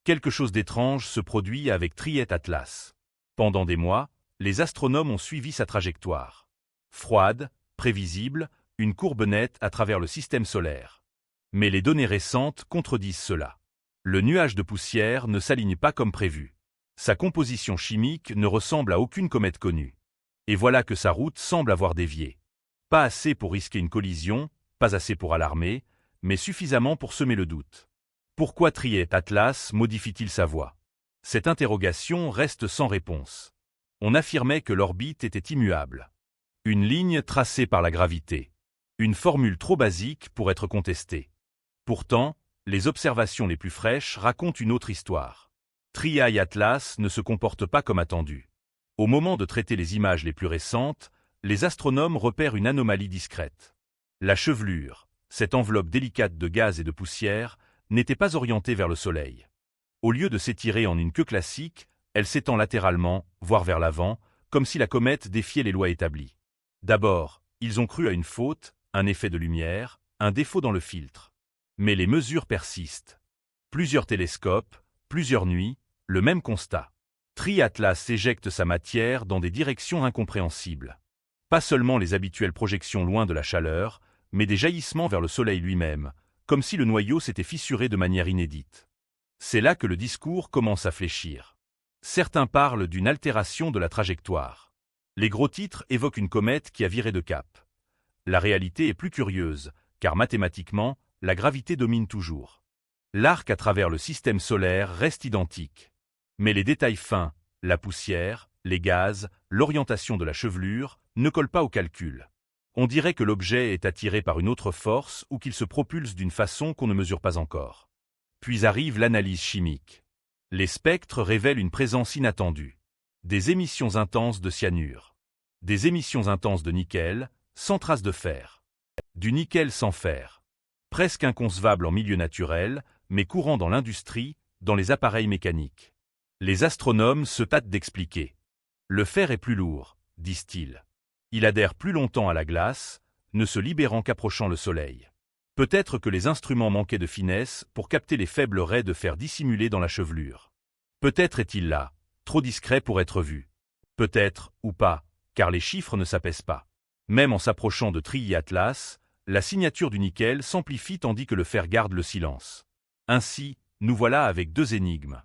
Quelque chose d'étrange se produit avec Trieste Atlas. Pendant des mois, les astronomes ont suivi sa trajectoire. Froide, prévisible, une courbe nette à travers le système solaire. Mais les données récentes contredisent cela. Le nuage de poussière ne s'aligne pas comme prévu. Sa composition chimique ne ressemble à aucune comète connue. Et voilà que sa route semble avoir dévié. Pas assez pour risquer une collision, pas assez pour alarmer, mais suffisamment pour semer le doute. Pourquoi Trieste Atlas modifie-t-il sa voie? Cette interrogation reste sans réponse. On affirmait que l'orbite était immuable. Une ligne tracée par la gravité. Une formule trop basique pour être contestée. Pourtant, les observations les plus fraîches racontent une autre histoire. Trieste Atlas ne se comporte pas comme attendu. Au moment de traiter les images les plus récentes, les astronomes repèrent une anomalie discrète. La chevelure, cette enveloppe délicate de gaz et de poussière, n'était pas orientée vers le Soleil. Au lieu de s'étirer en une queue classique, elle s'étend latéralement, voire vers l'avant, comme si la comète défiait les lois établies. D'abord, ils ont cru à une faute, un effet de lumière, un défaut dans le filtre. Mais les mesures persistent. Plusieurs télescopes, plusieurs nuits, le même constat. Trieste Atlas éjecte sa matière dans des directions incompréhensibles. Pas seulement les habituelles projections loin de la chaleur, mais des jaillissements vers le Soleil lui-même, comme si le noyau s'était fissuré de manière inédite. C'est là que le discours commence à fléchir. Certains parlent d'une altération de la trajectoire. Les gros titres évoquent une comète qui a viré de cap. La réalité est plus curieuse, car mathématiquement, la gravité domine toujours. L'arc à travers le système solaire reste identique. Mais les détails fins, la poussière, les gaz, l'orientation de la chevelure, ne collent pas au calcul. On dirait que l'objet est attiré par une autre force ou qu'il se propulse d'une façon qu'on ne mesure pas encore. Puis arrive l'analyse chimique. Les spectres révèlent une présence inattendue. Des émissions intenses de cyanure. Des émissions intenses de nickel, sans trace de fer. Du nickel sans fer. Presque inconcevable en milieu naturel, mais courant dans l'industrie, dans les appareils mécaniques. Les astronomes se tâtent d'expliquer. Le fer est plus lourd, disent-ils. Il adhère plus longtemps à la glace, ne se libérant qu'approchant le Soleil. Peut-être que les instruments manquaient de finesse pour capter les faibles raies de fer dissimulés dans la chevelure. Peut-être est-il là, trop discret pour être vu. Peut-être, ou pas, car les chiffres ne s'apaisent pas. Même en s'approchant de Trieste Atlas, la signature du nickel s'amplifie tandis que le fer garde le silence. Ainsi, nous voilà avec deux énigmes.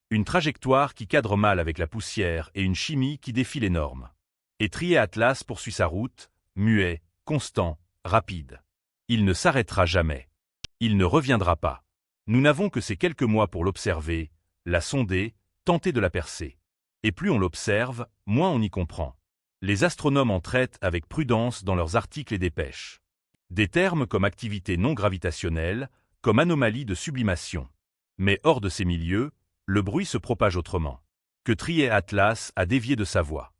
Une trajectoire qui cadre mal avec la poussière et une chimie qui défie les normes. Et Trieste Atlas poursuit sa route, muet, constant, rapide. Il ne s'arrêtera jamais. Il ne reviendra pas. Nous n'avons que ces quelques mois pour l'observer, la sonder, tenter de la percer. Et plus on l'observe, moins on y comprend. Les astronomes en traitent avec prudence dans leurs articles et dépêches. Des termes comme activité non gravitationnelle, comme anomalie de sublimation. Mais hors de ces milieux, le bruit se propage autrement. Que Trieste Atlas a dévié de sa voie.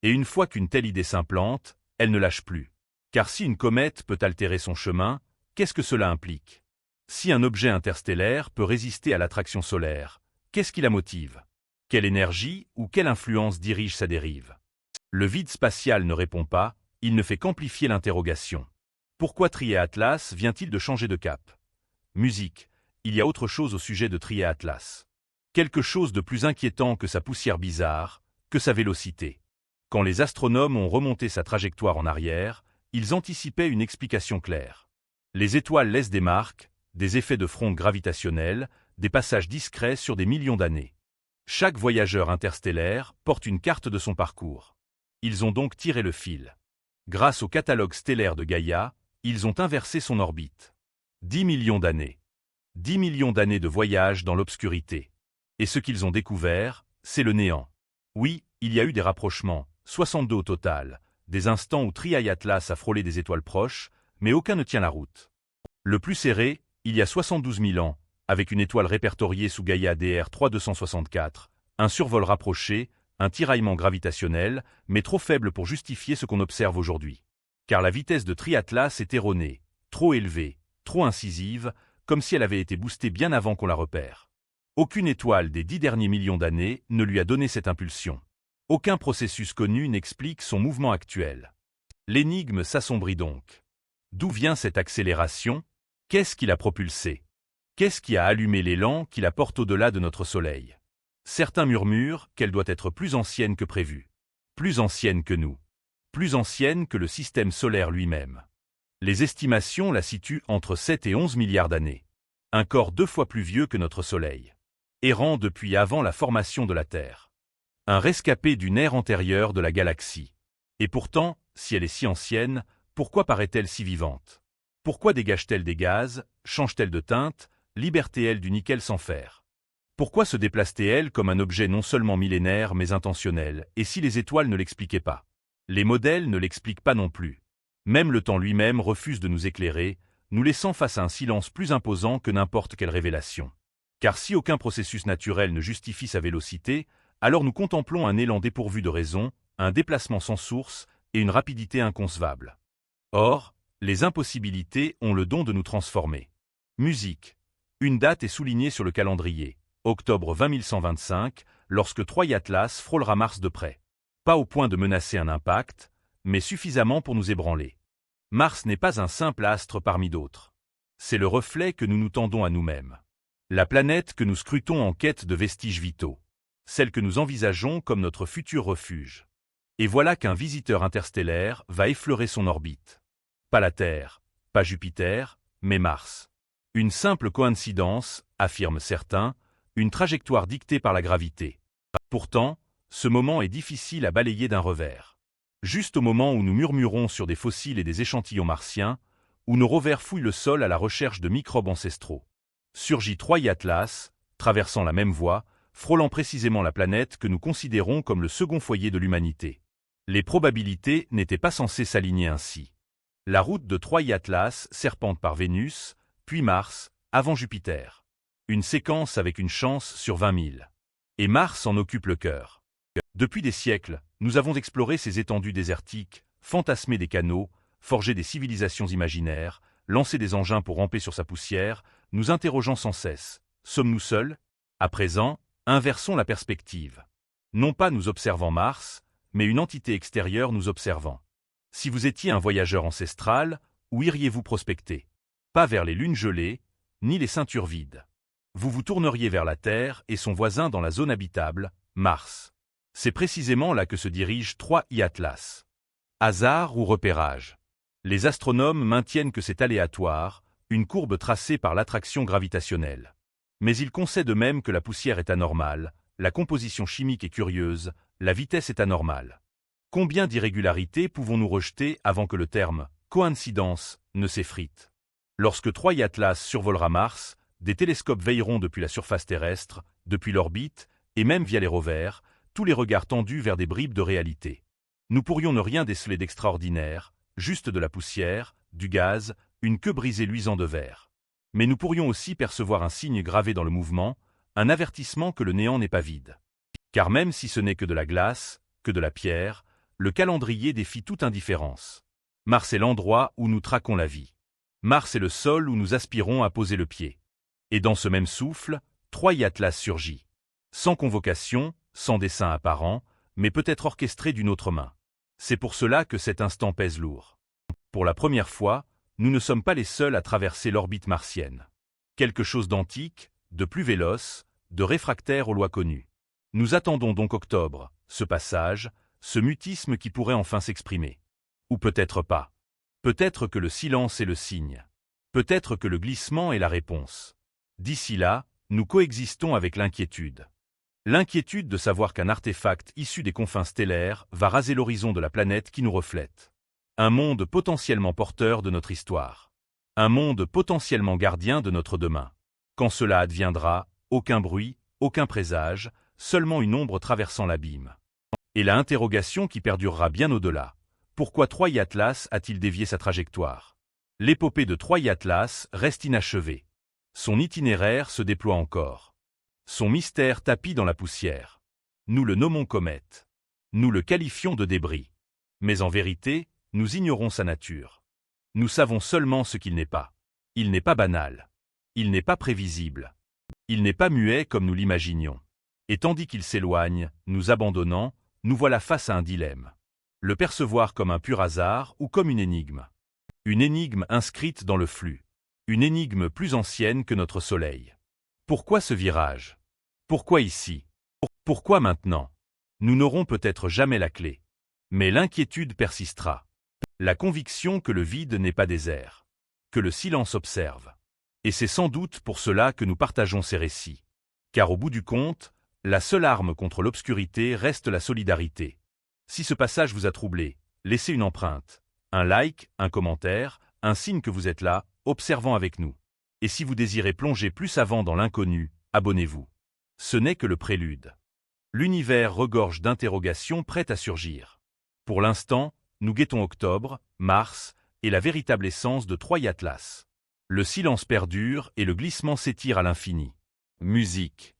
Et une fois qu'une telle idée s'implante, elle ne lâche plus. Car si une comète peut altérer son chemin, qu'est-ce que cela implique? Si un objet interstellaire peut résister à l'attraction solaire, qu'est-ce qui la motive? Quelle énergie ou quelle influence dirige sa dérive? Le vide spatial ne répond pas, il ne fait qu'amplifier l'interrogation. Pourquoi Trieste Atlas vient-il de changer de cap? Musique, il y a autre chose au sujet de Trieste Atlas. Quelque chose de plus inquiétant que sa poussière bizarre, que sa vélocité. Quand les astronomes ont remonté sa trajectoire en arrière, ils anticipaient une explication claire. Les étoiles laissent des marques, des effets de fronde gravitationnelle, des passages discrets sur des millions d'années. Chaque voyageur interstellaire porte une carte de son parcours. Ils ont donc tiré le fil. Grâce au catalogue stellaire de Gaïa, ils ont inversé son orbite. 10 millions d'années. 10 millions d'années de voyage dans l'obscurité. Et ce qu'ils ont découvert, c'est le néant. Oui, il y a eu des rapprochements, 62 au total, des instants où Trieste Atlas a frôlé des étoiles proches, mais aucun ne tient la route. Le plus serré, il y a 72 000 ans, avec une étoile répertoriée sous Gaïa DR 3264, un survol rapproché, un tiraillement gravitationnel, mais trop faible pour justifier ce qu'on observe aujourd'hui. Car la vitesse de Trieste Atlas est erronée, trop élevée, trop incisive, comme si elle avait été boostée bien avant qu'on la repère. Aucune étoile des 10 derniers millions d'années ne lui a donné cette impulsion. Aucun processus connu n'explique son mouvement actuel. L'énigme s'assombrit donc. D'où vient cette accélération? Qu'est-ce qui l'a propulsée? Qu'est-ce qui a allumé l'élan qui la porte au-delà de notre Soleil? Certains murmurent qu'elle doit être plus ancienne que prévu. Plus ancienne que nous. Plus ancienne que le système solaire lui-même. Les estimations la situent entre 7 et 11 milliards d'années. Un corps 2 fois plus vieux que notre Soleil. Errant depuis avant la formation de la Terre. Un rescapé d'une ère antérieure de la galaxie. Et pourtant, si elle est si ancienne, pourquoi paraît-elle si vivante? Pourquoi dégage-t-elle des gaz, change-t-elle de teinte, libère-t-elle du nickel sans fer? Pourquoi se déplace-t-elle comme un objet non seulement millénaire mais intentionnel, et si les étoiles ne l'expliquaient pas? Les modèles ne l'expliquent pas non plus. Même le temps lui-même refuse de nous éclairer, nous laissant face à un silence plus imposant que n'importe quelle révélation. Car si aucun processus naturel ne justifie sa vélocité, alors nous contemplons un élan dépourvu de raison, un déplacement sans source et une rapidité inconcevable. Or, les impossibilités ont le don de nous transformer. Musique. Une date est soulignée sur le calendrier, octobre 20125, lorsque Troy Atlas frôlera Mars de près. Pas au point de menacer un impact, mais suffisamment pour nous ébranler. Mars n'est pas un simple astre parmi d'autres. C'est le reflet que nous nous tendons à nous-mêmes. La planète que nous scrutons en quête de vestiges vitaux. Celle que nous envisageons comme notre futur refuge. Et voilà qu'un visiteur interstellaire va effleurer son orbite. Pas la Terre, pas Jupiter, mais Mars. Une simple coïncidence, affirment certains, une trajectoire dictée par la gravité. Pourtant, ce moment est difficile à balayer d'un revers. Juste au moment où nous murmurons sur des fossiles et des échantillons martiens, où nos rovers fouillent le sol à la recherche de microbes ancestraux. Surgit Troy Atlas, traversant la même voie, frôlant précisément la planète que nous considérons comme le second foyer de l'humanité. Les probabilités n'étaient pas censées s'aligner ainsi. La route de Troy Atlas serpente par Vénus, puis Mars, avant Jupiter. Une séquence avec une chance sur 20 000. Et Mars en occupe le cœur. Depuis des siècles, nous avons exploré ces étendues désertiques, fantasmé des canaux, forgé des civilisations imaginaires, lancé des engins pour ramper sur sa poussière, nous interrogeant sans cesse. Sommes-nous seuls? À présent, inversons la perspective. Non pas nous observant Mars, mais une entité extérieure nous observant. Si vous étiez un voyageur ancestral, où iriez-vous prospecter? Pas vers les lunes gelées, ni les ceintures vides. Vous vous tourneriez vers la Terre et son voisin dans la zone habitable, Mars. C'est précisément là que se dirige Troy Atlas. Hasard ou repérage? Les astronomes maintiennent que c'est aléatoire, une courbe tracée par l'attraction gravitationnelle. Mais ils concèdent même que la poussière est anormale, la composition chimique est curieuse, la vitesse est anormale. Combien d'irrégularités pouvons-nous rejeter avant que le terme « coïncidence » ne s'effrite? Lorsque Troy Atlas survolera Mars, des télescopes veilleront depuis la surface terrestre, depuis l'orbite, et même via les rovers, tous les regards tendus vers des bribes de réalité. Nous pourrions ne rien déceler d'extraordinaire, juste de la poussière, du gaz, une queue brisée luisant de verre. Mais nous pourrions aussi percevoir un signe gravé dans le mouvement, un avertissement que le néant n'est pas vide. Car même si ce n'est que de la glace, que de la pierre, le calendrier défie toute indifférence. Mars est l'endroit où nous traquons la vie. Mars est le sol où nous aspirons à poser le pied. Et dans ce même souffle, Troy Atlas surgit. Sans convocation, sans dessein apparent, mais peut-être orchestré d'une autre main. C'est pour cela que cet instant pèse lourd. Pour la première fois, nous ne sommes pas les seuls à traverser l'orbite martienne. Quelque chose d'antique, de plus véloce, de réfractaire aux lois connues. Nous attendons donc octobre, ce passage, ce mutisme qui pourrait enfin s'exprimer. Ou peut-être pas. Peut-être que le silence est le signe. Peut-être que le glissement est la réponse. D'ici là, nous coexistons avec l'inquiétude. L'inquiétude de savoir qu'un artefact issu des confins stellaires va raser l'horizon de la planète qui nous reflète. Un monde potentiellement porteur de notre histoire. Un monde potentiellement gardien de notre demain. Quand cela adviendra, aucun bruit, aucun présage, seulement une ombre traversant l'abîme. Et la interrogation qui perdurera bien au-delà. Pourquoi Troy Atlas a-t-il dévié sa trajectoire? L'épopée de Troy Atlas reste inachevée. Son itinéraire se déploie encore. Son mystère tapit dans la poussière. Nous le nommons comète. Nous le qualifions de débris. Mais en vérité, nous ignorons sa nature. Nous savons seulement ce qu'il n'est pas. Il n'est pas banal. Il n'est pas prévisible. Il n'est pas muet comme nous l'imaginions. Et tandis qu'il s'éloigne, nous abandonnant, nous voilà face à un dilemme. Le percevoir comme un pur hasard ou comme une énigme. Une énigme inscrite dans le flux. Une énigme plus ancienne que notre Soleil. Pourquoi ce virage? Pourquoi ici? Pourquoi maintenant? Nous n'aurons peut-être jamais la clé. Mais l'inquiétude persistera. La conviction que le vide n'est pas désert. Que le silence observe. Et c'est sans doute pour cela que nous partageons ces récits. Car au bout du compte, la seule arme contre l'obscurité reste la solidarité. Si ce passage vous a troublé, laissez une empreinte, un like, un commentaire, un signe que vous êtes là, observant avec nous. Et si vous désirez plonger plus avant dans l'inconnu, abonnez-vous. Ce n'est que le prélude. L'univers regorge d'interrogations prêtes à surgir. Pour l'instant, nous guettons octobre, mars, et la véritable essence de Troie Atlas. Le silence perdure et le glissement s'étire à l'infini. Musique.